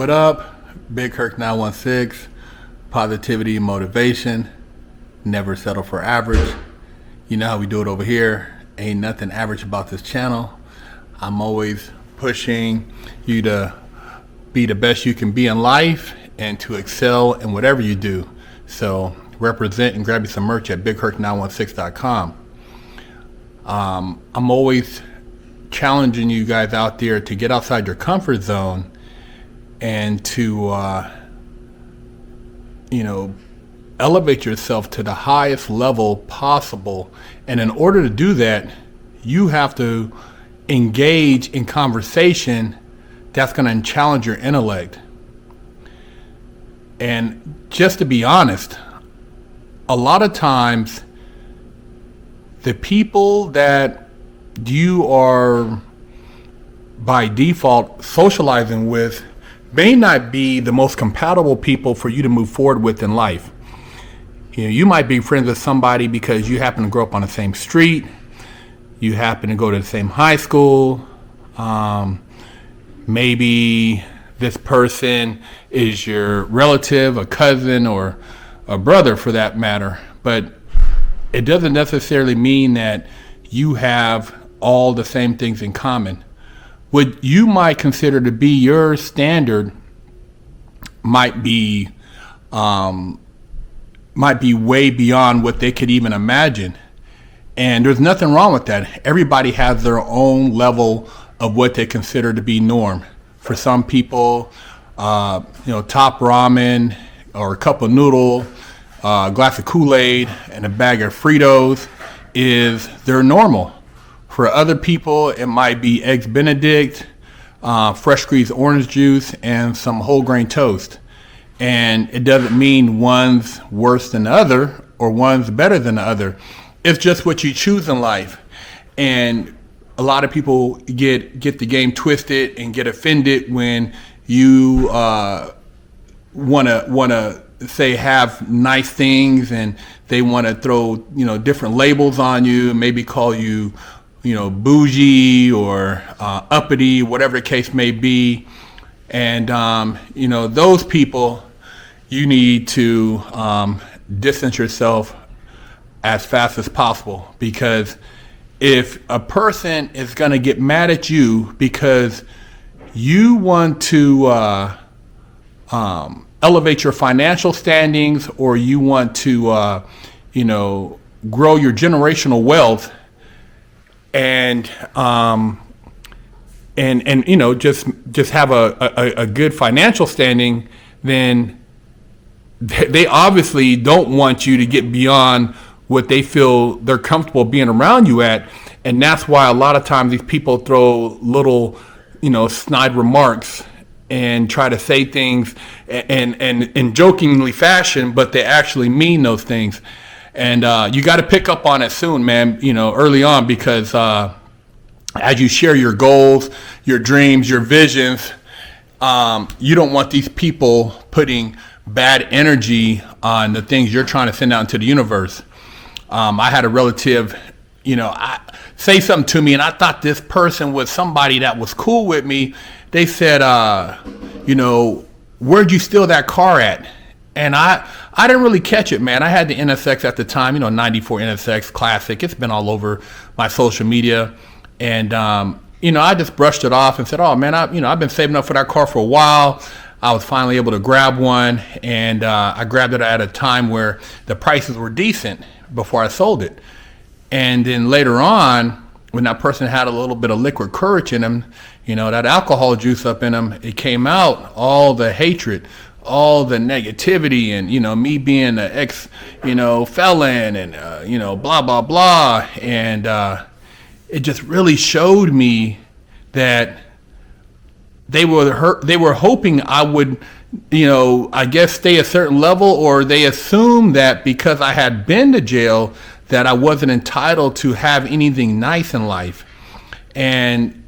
What up? Big Herc916, positivity and motivation. Never settle for average. You know how we do it over here. Ain't nothing average about this channel. I'm always pushing you to be the best you can be in life and to excel in whatever you do. So represent and grab you some merch at bigherc916.com. I'm always challenging you guys out there to get outside your comfort zone and to elevate yourself to the highest level possible. And in order to do that, you have to engage in conversation that's going to challenge your intellect. And just to be honest, a lot of times the people that you are by default socializing with may not be the most compatible people for you to move forward with in life. You might be friends with somebody because you happen to grow up on the same street, you happen to go to the same high school, maybe this person is your relative, a cousin, or a brother for that matter, but it doesn't necessarily mean that you have all the same things in common. What you might consider to be your standard might be way beyond what they could even imagine. And there's nothing wrong with that. Everybody has their own level of what they consider to be norm. For some people, top ramen or a cup of noodle, a glass of Kool-Aid, and a bag of Fritos is their normal. For other people, it might be Eggs Benedict, fresh squeezed orange juice, and some whole grain toast. And it doesn't mean one's worse than the other or one's better than the other. It's just what you choose in life. And a lot of people get the game twisted and get offended when you wanna say have nice things, and they want to throw different labels on you, maybe call you bougie or uppity, whatever the case may be. And those people, you need to distance yourself as fast as possible, because if a person is going to get mad at you because you want to elevate your financial standings, or you want to grow your generational wealth, and just have a good financial standing, then they obviously don't want you to get beyond what they feel they're comfortable being around you at. And that's why a lot of times these people throw little snide remarks and try to say things and in jokingly fashion, but they actually mean those things. And you got to pick up on it soon, man, early on, because as you share your goals, your dreams, your visions, you don't want these people putting bad energy on the things you're trying to send out into the universe. I had a relative, say something to me, and I thought this person was somebody that was cool with me. They said, where'd you steal that car at? And I didn't really catch it, man. I had the NSX at the time, 94 NSX Classic. It's been all over my social media. And, I just brushed it off and said, oh, man, I've been saving up for that car for a while. I was finally able to grab one, and I grabbed it at a time where the prices were decent before I sold it. And then later on, when that person had a little bit of liquid courage in them, that alcohol juice up in them, it came out, all the hatred, all the negativity, and me being an ex felon, and blah blah blah. And it just really showed me that they were hoping I would I guess stay a certain level, or they assumed that because I had been to jail that I wasn't entitled to have anything nice in life. And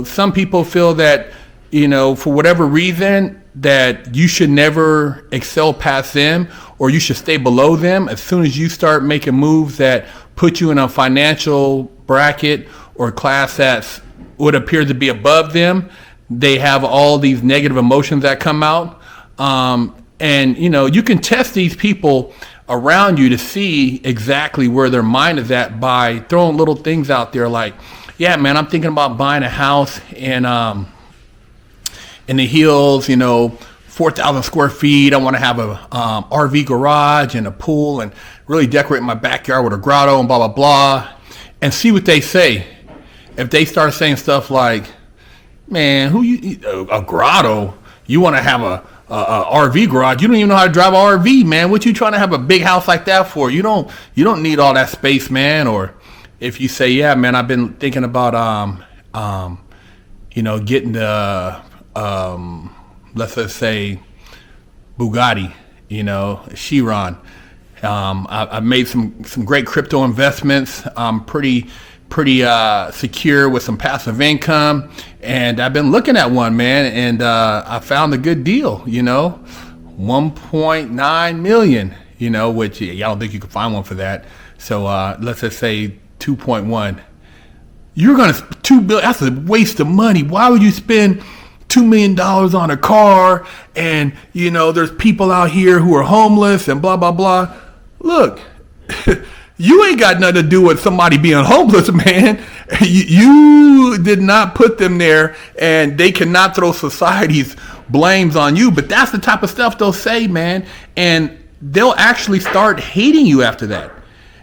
some people feel that for whatever reason that you should never excel past them, or you should stay below them. As soon as you start making moves that put you in a financial bracket or class that would appear to be above them, they have all these negative emotions that come out. And, you know, you can test these people around you to see exactly where their mind is at by throwing little things out there like, yeah, man, I'm thinking about buying a house in the hills, you know, 4,000 square feet. I want to have a RV garage and a pool and really decorate my backyard with a grotto and blah, blah, blah, and see what they say. If they start saying stuff like, man, a grotto? You want to have a RV garage? You don't even know how to drive an RV, man. What you trying to have a big house like that for? You don't need all that space, man. Or if you say, yeah, man, I've been thinking about you know, getting the let's just say Bugatti, you know, Chiron. I've made some great crypto investments. I'm pretty secure with some passive income, and I've been looking at one, man, and I found a good deal, you know, 1.9 million, you know, which I don't think you can find one for that. So let's just say 2.1. You're gonna $2 billion. That's a waste of money. Why would you spend $2 million on a car? And you know, there's people out here who are homeless and blah blah blah. Look. You ain't got nothing to do with somebody being homeless, man. You did not put them there, and they cannot throw society's blames on you. But that's the type of stuff they'll say, man. And they'll actually start hating you after that.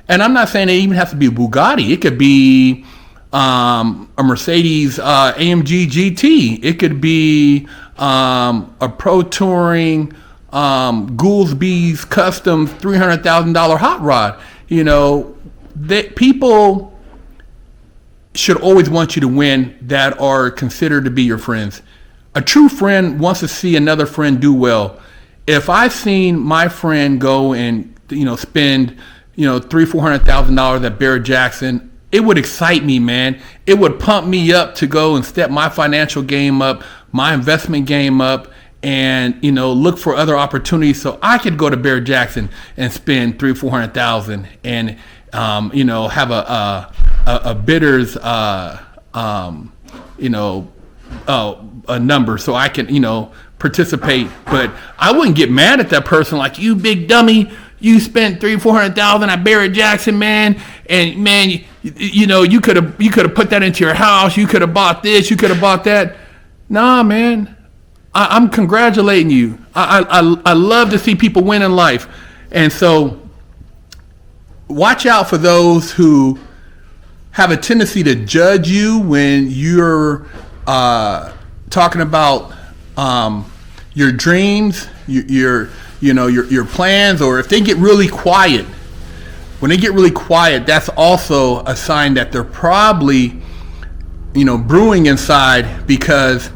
And I'm not saying it even has to be a Bugatti. It could be a Mercedes AMG GT. It could be a Pro Touring Goolsby's Custom $300,000 hot rod. You know, that people should always want you to win that are considered to be your friends. A true friend wants to see another friend do well. If I've seen my friend go and, you know, spend, you know, $300,000-$400,000 at Barrett Jackson, it would excite me, man. It would pump me up to go and step my financial game up, my investment game up, and, you know, look for other opportunities so I could go to Barrett Jackson and spend $300,000-$400,000 and, you know, have a bidders, you know, a number so I can, you know, participate. But I wouldn't get mad at that person like, you big dummy, you spent $300,000-$400,000 at Barrett Jackson, man, and man, you know, you could have put that into your house, you could have bought this, you could have bought that. Nah, man. I'm congratulating you. I love to see people win in life. And so watch out for those who have a tendency to judge you when you're talking about your dreams, your plans, or if they get really quiet. When they get really quiet, that's also a sign that they're probably, you know, brewing inside because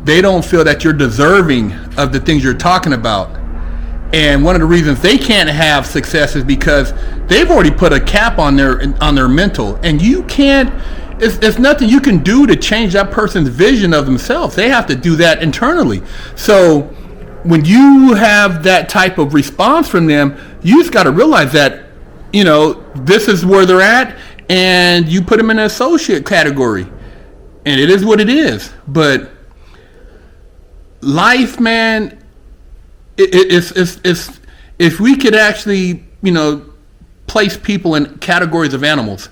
they don't feel that you're deserving of the things you're talking about. And one of the reasons they can't have success is because they've already put a cap on their mental. And you can't, it's nothing you can do to change that person's vision of themselves. They have to do that internally. So when you have that type of response from them, you just got to realize that, you know, this is where they're at, and you put them in an associate category. And it is what it is. But life, man, it's if we could actually, you know, place people in categories of animals,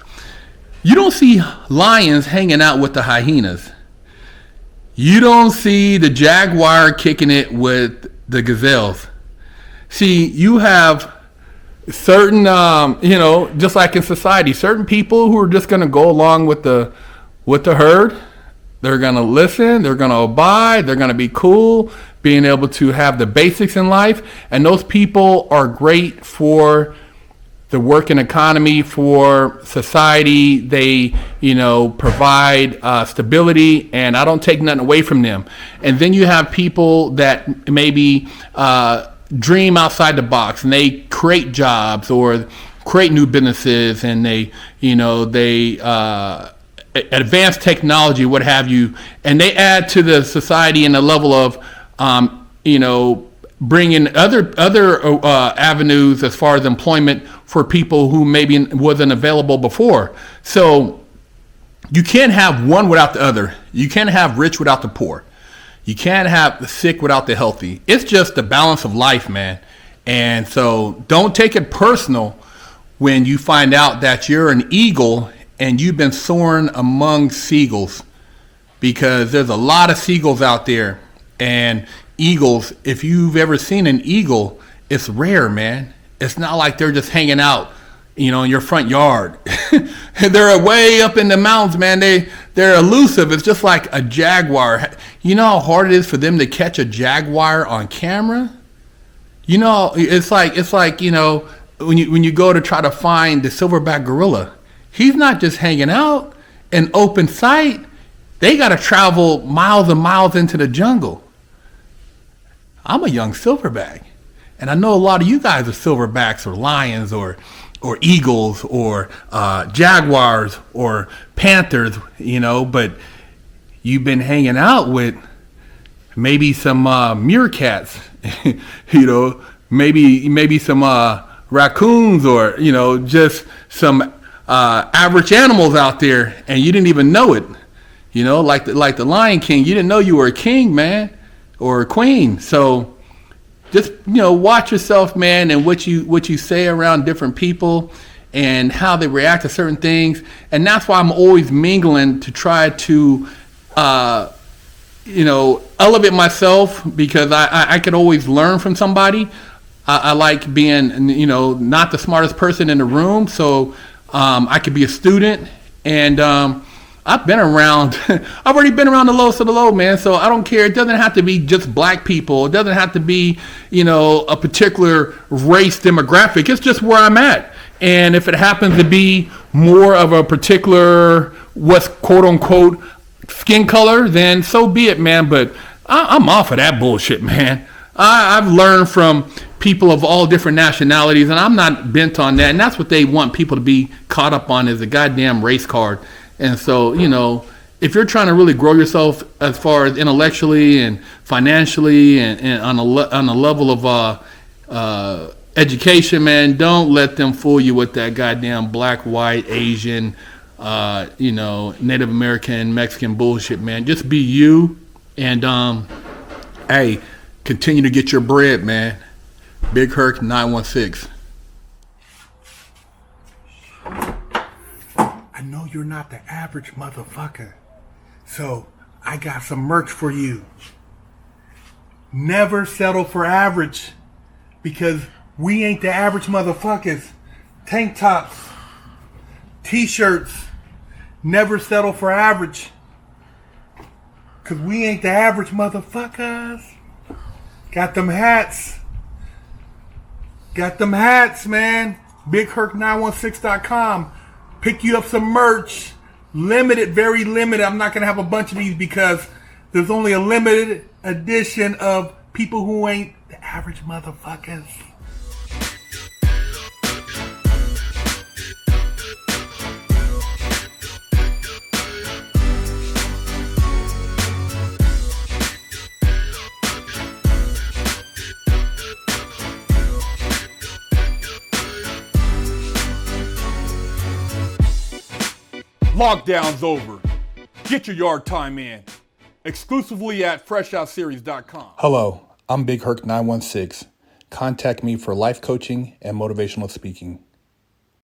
you don't see lions hanging out with the hyenas. You don't see the jaguar kicking it with the gazelles. See, you have certain, you know, just like in society, certain people who are just going to go along with the herd. They're going to listen, they're going to abide, they're going to be cool, being able to have the basics in life. And those people are great for the working economy, for society. They, you know, provide stability, and I don't take nothing away from them. And then you have people that maybe dream outside the box, and they create jobs or create new businesses, and they, you know, advanced technology, what have you, and they add to the society in a level of, you know, bringing other avenues as far as employment for people who maybe wasn't available before. So you can't have one without the other. You can't have rich without the poor. You can't have the sick without the healthy. It's just the balance of life, man. And so don't take it personal when you find out that you're an eagle and you've been soaring among seagulls, because there's a lot of seagulls out there. And eagles, if you've ever seen an eagle, it's rare, man. It's not like they're just hanging out, in your front yard. They're way up in the mountains, man. They're elusive. It's just like a jaguar. You know how hard it is for them to catch a jaguar on camera? It's like when you go to try to find the silverback gorilla, he's not just hanging out in open sight. They got to travel miles and miles into the jungle. I'm a young silverback, and I know a lot of you guys are silverbacks or lions or eagles or jaguars or panthers, but you've been hanging out with maybe some meerkats, maybe some raccoons or, just some average animals out there, and you didn't even know it. Like the Lion King, you didn't know you were a king, man, or a queen. So just, watch yourself, man, and what you say around different people and how they react to certain things. And that's why I'm always mingling to try to, elevate myself, because I could always learn from somebody. I like being, not the smartest person in the room. So I could be a student. And I've been around, I've already been around the lowest of the low, man. So I don't care. It doesn't have to be just black people. It doesn't have to be, a particular race demographic. It's just where I'm at. And if it happens to be more of a particular, what's quote unquote skin color, then so be it, man. But I'm off of that bullshit, man. I've learned from people of all different nationalities, and I'm not bent on that. And that's what they want people to be caught up on, is a goddamn race card. And so, if you're trying to really grow yourself as far as intellectually and financially and on a level of education, man, don't let them fool you with that goddamn black, white, Asian, Native American, Mexican bullshit, man. Just be you, and hey, continue to get your bread, man. Big Herc916. I know you're not the average motherfucker, so I got some merch for you. Never settle for average, because we ain't the average motherfuckers. Tank tops, t-shirts, never settle for average, because we ain't the average motherfuckers. Got them hats, man. BigHerc916.com. Pick you up some merch. Limited, very limited. I'm not going to have a bunch of these because there's only a limited edition of people who ain't the average motherfuckers. Lockdown's over. Get your yard time in. Exclusively at FreshOutSeries.com. Hello, I'm Big Herc916. Contact me for life coaching and motivational speaking.